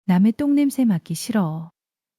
남의 똥냄새 맡기 싫어.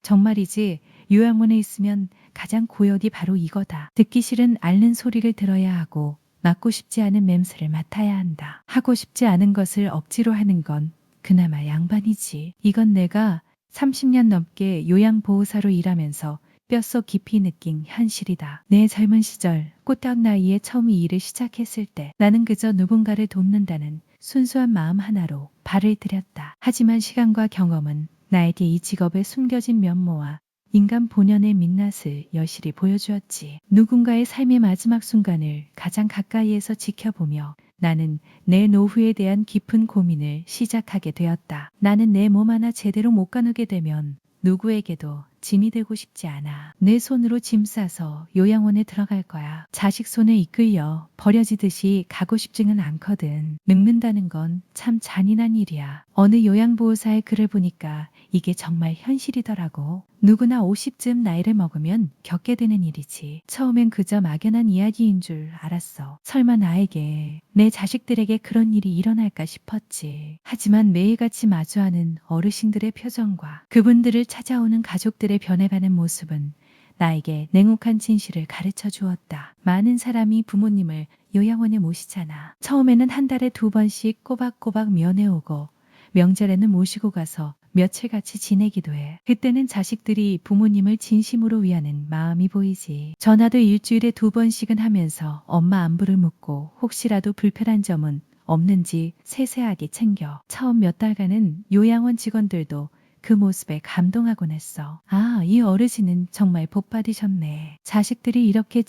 정말이지. 요양원에 있으면 가장 고역이 바로 이거다. 듣기 싫은 앓는 소리를 들어야 하고 맡고 싶지 않은 맴새를 맡아야 한다. 하고 싶지 않은 것을 억지로 하는 건 그나마 양반이지. 이건 내가 30년 넘게 요양보호사로 일하면서 뼛속 깊이 느낀 현실이다. 내 젊은 시절 꽃다운 나이에 처음 이 일을 시작했을 때 나는 그저 누군가를 돕는다는 순수한 마음 하나로 발을 들였다. 하지만 시간과 경험은 나에게 이 직업의 숨겨진 면모와 인간 본연의 민낯을 여실히 보여주었지. 누군가의 삶의 마지막 순간을 가장 가까이에서 지켜보며 나는 내 노후에 대한 깊은 고민을 시작하게 되었다. 나는 내 몸 하나 제대로 못 가누게 되면 누구에게도 짐이 되고 싶지 않아. 내 손으로 짐 싸서 요양원에 들어갈 거야. 자식 손에 이끌려 버려지듯이 가고 싶지는 않거든. 늙는다는 건 참 잔인한 일이야. 어느 요양보호사의 글을 보니까 이게 정말 현실이더라고. 누구나 50쯤 나이를 먹으면 겪게 되는 일이지. 처음엔 그저 막연한 이야기인 줄 알았어. 설마 나에게, 내 자식들에게 그런 일이 일어날까 싶었지. 하지만 매일같이 마주하는 어르신들의 표정과 그분들을 찾아오는 가족들의 변해가는 모습은 나에게 냉혹한 진실을 가르쳐 주었다. 많은 사람이 부모님을 요양원에 모시잖아. 처음에는 한 달에 2번씩 꼬박꼬박 면회오고 명절에는 모시고 가서 며칠 같이 지내기도 해. 그때는 자식들이 부모님을 진심으로 위하는 마음이 보이지. 전화도 일주일에 2번씩은 하면서 엄마 안부를 묻고 혹시라도 불편한 점은 없는지 세세하게 챙겨. 처음 몇 달간은 요양원 직원들도 그 모습에 감동하곤 했어. 아, 이 어르신은 정말 복 받으셨네. 자식들이 이렇게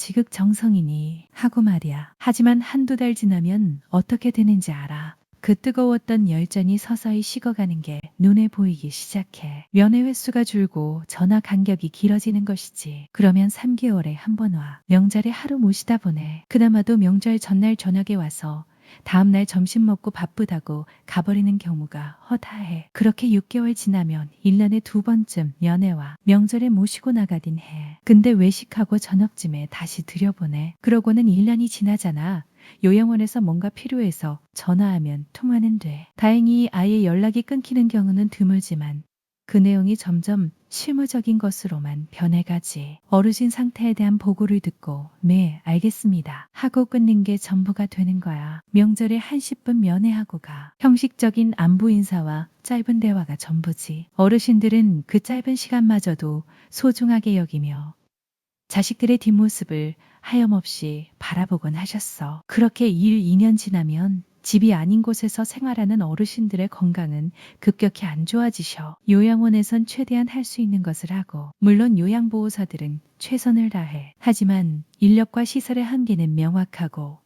지극정성이니 하고 말이야. 하지만 한두 달 지나면 어떻게 되는지 알아. 그 뜨거웠던 열전이 서서히 식어가는 게 눈에 보이기 시작해. 면회 횟수가 줄고 전화 간격이 길어지는 것이지. 그러면 3개월에 한 번 와. 명절에 하루 모시다 보내. 그나마도 명절 전날 저녁에 와서 다음날 점심 먹고 바쁘다고 가버리는 경우가 허다해. 그렇게 6개월 지나면 1년에 2번쯤 면회 와. 명절에 모시고 나가긴 해. 근데 외식하고 저녁쯤에 다시 들여보내. 그러고는 1년이 지나잖아. 요양원에서 뭔가 필요해서 전화하면 통화는 돼. 다행히 아예 연락이 끊기는 경우는 드물지만 그 내용이 점점 실무적인 것으로만 변해가지. 어르신 상태에 대한 보고를 듣고 네, 알겠습니다 하고 끊는 게 전부가 되는 거야. 명절에 한 10분 면회하고 가. 형식적인 안부 인사와 짧은 대화가 전부지. 어르신들은 그 짧은 시간마저도 소중하게 여기며 자식들의 뒷모습을 하염없이 바라보곤 하셨어. 그렇게 2년 지나면 집이 아닌 곳에서 생활하는 어르신들의 건강은 급격히 안 좋아지셔. 요양원에선 최대한 할 수 있는 것을 하고, 물론 요양보호사들은 최선을 다해. 하지만 인력과 시설의 한계는 명확하고,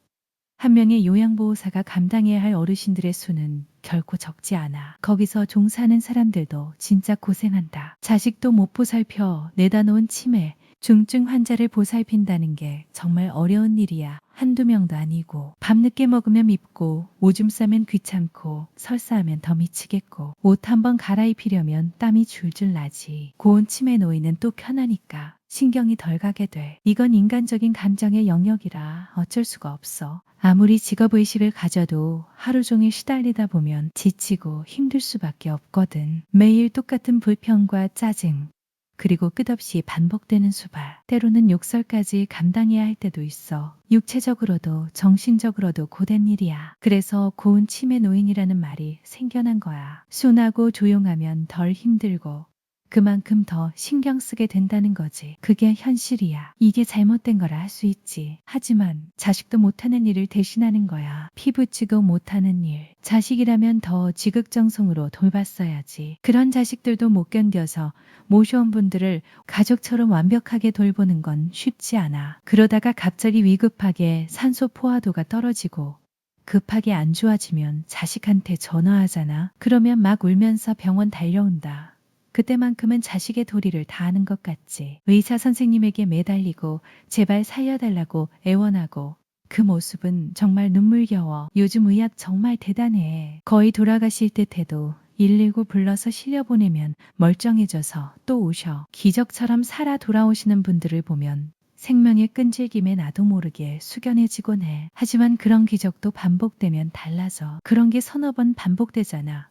한 명의 요양보호사가 감당해야 할 어르신들의 수는 결코 적지 않아. 거기서 종사하는 사람들도 진짜 고생한다. 자식도 못 보살펴 내다 놓은 치매, 중증 환자를 보살핀다는 게 정말 어려운 일이야. 한두 명도 아니고. 밤늦게 먹으면 밉고 오줌 싸면 귀찮고 설사하면 더 미치겠고 옷 한번 갈아입히려면 땀이 줄줄 나지. 고온 치매 노인은 또 편하니까 신경이 덜 가게 돼. 이건 인간적인 감정의 영역이라 어쩔 수가 없어. 아무리 직업의식을 가져도 하루 종일 시달리다 보면 지치고 힘들 수밖에 없거든. 매일 똑같은 불평과 짜증, 그리고 끝없이 반복되는 수발. 때로는 욕설까지 감당해야 할 때도 있어. 육체적으로도 정신적으로도 고된 일이야. 그래서 고운 치매 노인이라는 말이 생겨난 거야. 순하고 조용하면 덜 힘들고 그만큼 더 신경 쓰게 된다는 거지. 그게 현실이야. 이게 잘못된 거라 할 수 있지. 하지만 자식도 못하는 일을 대신하는 거야. 피부치고 못하는 일. 자식이라면 더 지극정성으로 돌봤어야지. 그런 자식들도 못 견뎌서 모셔온 분들을 가족처럼 완벽하게 돌보는 건 쉽지 않아. 그러다가 갑자기 위급하게 산소 포화도가 떨어지고 급하게 안 좋아지면 자식한테 전화하잖아. 그러면 막 울면서 병원 달려온다. 그때만큼은 자식의 도리를 다하는 것 같지. 의사 선생님에게 매달리고 제발 살려달라고 애원하고 그 모습은 정말 눈물겨워. 요즘 의학 정말 대단해. 거의 돌아가실 듯해도 119 불러서 실려보내면 멀쩡해져서 또 오셔. 기적처럼 살아 돌아오시는 분들을 보면 생명의 끈질김에 나도 모르게 숙연해지곤 해. 하지만 그런 기적도 반복되면 달라져. 그런 게 서너 번 반복되잖아.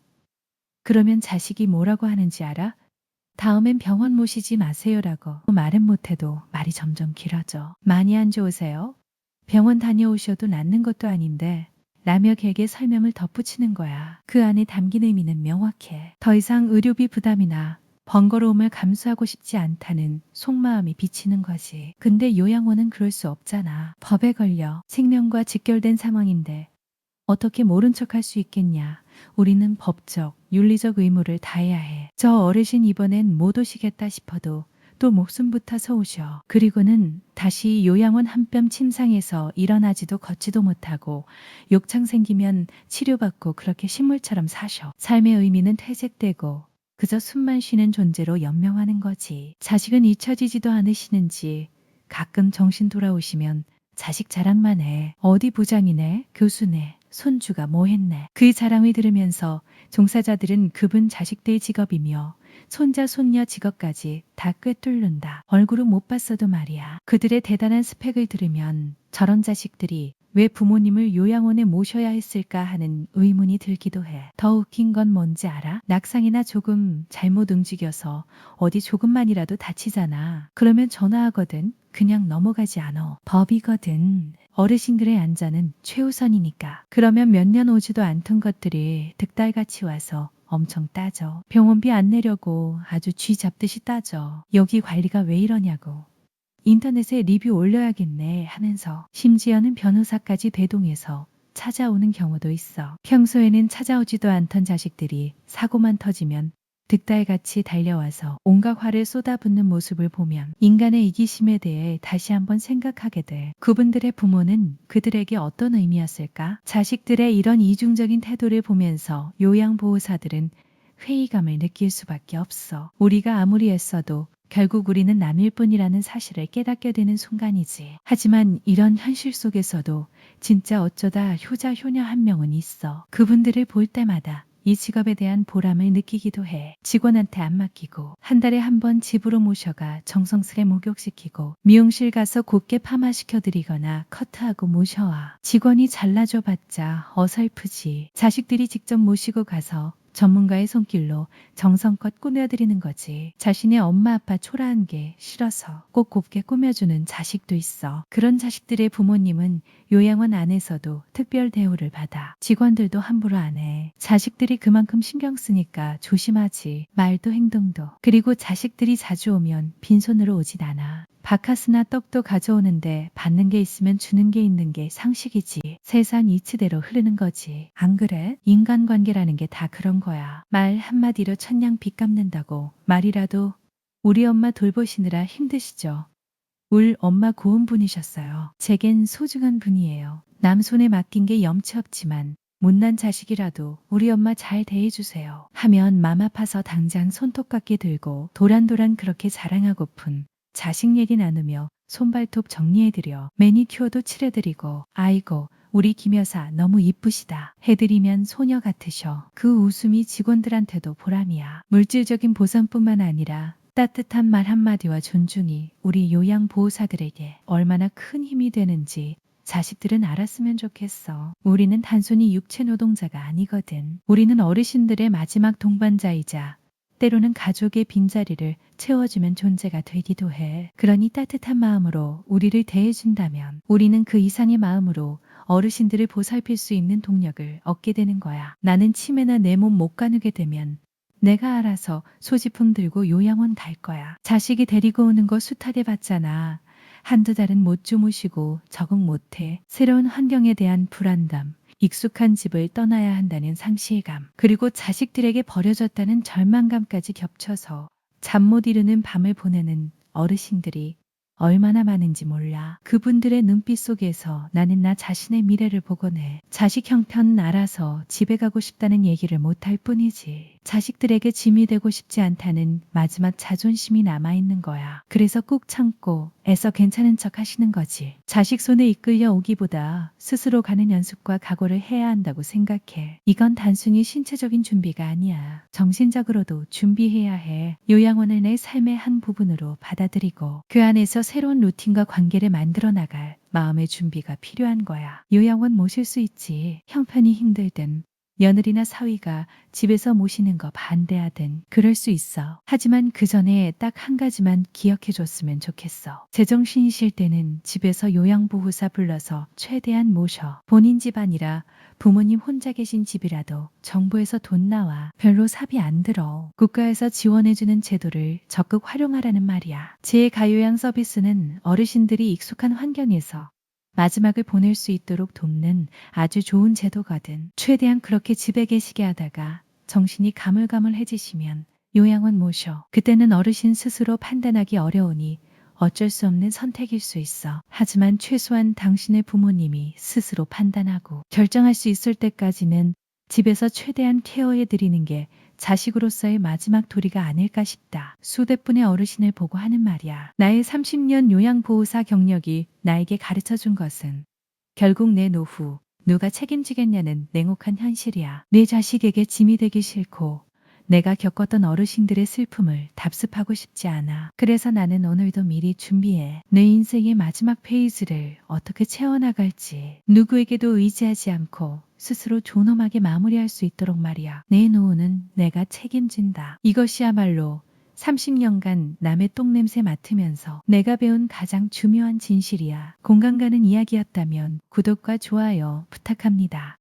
그러면 자식이 뭐라고 하는지 알아? 다음엔 병원 모시지 마세요라고. 말은 못해도 말이 점점 길어져. 많이 안 좋으세요? 병원 다녀오셔도 낫는 것도 아닌데 라며 걔에게 설명을 덧붙이는 거야. 그 안에 담긴 의미는 명확해. 더 이상 의료비 부담이나 번거로움을 감수하고 싶지 않다는 속마음이 비치는 거지. 근데 요양원은 그럴 수 없잖아. 법에 걸려 생명과 직결된 상황인데 어떻게 모른 척할 수 있겠냐. 우리는 법적, 윤리적 의무를 다해야 해. 저 어르신 이번엔 못 오시겠다 싶어도 또 목숨부터 오셔. 그리고는 다시 요양원 한 뼘 침상에서 일어나지도 걷지도 못하고 욕창 생기면 치료받고 그렇게 식물처럼 사셔. 삶의 의미는 퇴색되고 그저 숨만 쉬는 존재로 연명하는 거지. 자식은 잊혀지지도 않으시는지 가끔 정신 돌아오시면 자식 자랑만 해. 어디 부장이네, 교수네, 손주가 뭐 했네. 그 자랑을 들으면서 종사자들은 그분 자식들 직업이며 손자 손녀 직업까지 다 꿰뚫는다. 얼굴은 못 봤어도 말이야. 그들의 대단한 스펙을 들으면 저런 자식들이 왜 부모님을 요양원에 모셔야 했을까 하는 의문이 들기도 해. 더 웃긴 건 뭔지 알아? 낙상이나 조금 잘못 움직여서 어디 조금만이라도 다치잖아. 그러면 전화하거든. 그냥 넘어가지 않아. 법이거든. 어르신들의 안전은 최우선이니까. 그러면 몇 년 오지도 않던 것들이 득달같이 와서 엄청 따져. 병원비 안 내려고 아주 쥐 잡듯이 따져. 여기 관리가 왜 이러냐고. 인터넷에 리뷰 올려야겠네 하면서 심지어는 변호사까지 대동해서 찾아오는 경우도 있어. 평소에는 찾아오지도 않던 자식들이 사고만 터지면 득달같이 달려와서 온갖 화를 쏟아붓는 모습을 보면 인간의 이기심에 대해 다시 한번 생각하게 돼. 그분들의 부모는 그들에게 어떤 의미였을까? 자식들의 이런 이중적인 태도를 보면서 요양보호사들은 회의감을 느낄 수밖에 없어. 우리가 아무리 애써도 결국 우리는 남일 뿐이라는 사실을 깨닫게 되는 순간이지. 하지만 이런 현실 속에서도 진짜 어쩌다 효자 효녀 한 명은 있어. 그분들을 볼 때마다 이 직업에 대한 보람을 느끼기도 해. 직원한테 안 맡기고 한 달에 한 번 집으로 모셔가 정성스레 목욕시키고 미용실 가서 곱게 파마시켜드리거나 커트하고 모셔와. 직원이 잘라줘봤자 어설프지. 자식들이 직접 모시고 가서 전문가의 손길로 정성껏 꾸며드리는 거지. 자신의 엄마 아빠 초라한 게 싫어서 꼭 곱게 꾸며주는 자식도 있어. 그런 자식들의 부모님은 요양원 안에서도 특별 대우를 받아. 직원들도 함부로 안 해. 자식들이 그만큼 신경 쓰니까 조심하지. 말도 행동도. 그리고 자식들이 자주 오면 빈손으로 오진 않아. 바카스나 떡도 가져오는데 받는 게 있으면 주는 게 있는 게 상식이지. 세상 이치대로 흐르는 거지. 안 그래? 인간관계라는 게 다 그런 거야. 말 한마디로 천냥 빚 갚는다고. 말이라도 우리 엄마 돌보시느라 힘드시죠? 울 엄마 고운 분이셨어요. 제겐 소중한 분이에요. 남 손에 맡긴 게 염치 없지만 못난 자식이라도 우리 엄마 잘 대해주세요. 하면 맘 아파서 당장 손톱깎이 들고 도란도란 그렇게 자랑하고픈 자식 얘기 나누며 손발톱 정리해드려 매니큐어도 칠해드리고 아이고 우리 김 여사 너무 이쁘시다 해드리면 소녀 같으셔. 그 웃음이 직원들한테도 보람이야. 물질적인 보상뿐만 아니라 따뜻한 말 한마디와 존중이 우리 요양보호사들에게 얼마나 큰 힘이 되는지 자식들은 알았으면 좋겠어. 우리는 단순히 육체 노동자가 아니거든. 우리는 어르신들의 마지막 동반자이자 때로는 가족의 빈자리를 채워주면 존재가 되기도 해. 그러니 따뜻한 마음으로 우리를 대해준다면 우리는 그 이상의 마음으로 어르신들을 보살필 수 있는 동력을 얻게 되는 거야. 나는 치매나 내 몸 못 가누게 되면 내가 알아서 소지품 들고 요양원 갈 거야. 자식이 데리고 오는 거 수탈해 봤잖아. 한두 달은 못 주무시고 적응 못해. 새로운 환경에 대한 불안감, 익숙한 집을 떠나야 한다는 상실감, 그리고 자식들에게 버려졌다는 절망감까지 겹쳐서 잠 못 이루는 밤을 보내는 어르신들이 얼마나 많은지 몰라. 그분들의 눈빛 속에서 나는 나 자신의 미래를 보곤 해. 자식 형편 알아서 집에 가고 싶다는 얘기를 못할 뿐이지. 자식들에게 짐이 되고 싶지 않다는 마지막 자존심이 남아있는 거야. 그래서 꾹 참고 애써 괜찮은 척 하시는 거지. 자식 손에 이끌려 오기보다 스스로 가는 연습과 각오를 해야 한다고 생각해. 이건 단순히 신체적인 준비가 아니야. 정신적으로도 준비해야 해. 요양원을 내 삶의 한 부분으로 받아들이고 그 안에서 새로운 루틴과 관계를 만들어 나갈 마음의 준비가 필요한 거야. 요양원 모실 수 있지. 형편이 힘들든 며느리나 사위가 집에서 모시는 거 반대하든 그럴 수 있어. 하지만 그 전에 딱 한 가지만 기억해 줬으면 좋겠어. 제정신이 실 때는 집에서 요양보호사 불러서 최대한 모셔. 본인 집 아니라 부모님 혼자 계신 집이라도 정부에서 돈 나와. 별로 삽이 안 들어. 국가에서 지원해주는 제도를 적극 활용하라는 말이야. 재가요양 서비스는 어르신들이 익숙한 환경에서 마지막을 보낼 수 있도록 돕는 아주 좋은 제도거든. 최대한 그렇게 집에 계시게 하다가 정신이 가물가물해지시면 요양원 모셔. 그때는 어르신 스스로 판단하기 어려우니 어쩔 수 없는 선택일 수 있어. 하지만 최소한 당신의 부모님이 스스로 판단하고 결정할 수 있을 때까지는 집에서 최대한 케어해 드리는 게 자식으로서의 마지막 도리가 아닐까 싶다. 수백 분의 어르신을 보고 하는 말이야. 나의 30년 요양보호사 경력이 나에게 가르쳐 준 것은 결국 내 노후 누가 책임지겠냐는 냉혹한 현실이야. 내 자식에게 짐이 되기 싫고 내가 겪었던 어르신들의 슬픔을 답습하고 싶지 않아. 그래서 나는 오늘도 미리 준비해. 내 인생의 마지막 페이지를 어떻게 채워나갈지 누구에게도 의지하지 않고 스스로 존엄하게 마무리할 수 있도록 말이야. 내 노후는 내가 책임진다. 이것이야말로 30년간 남의 똥냄새 맡으면서 내가 배운 가장 중요한 진실이야. 공감 가는 이야기였다면 구독과 좋아요 부탁합니다.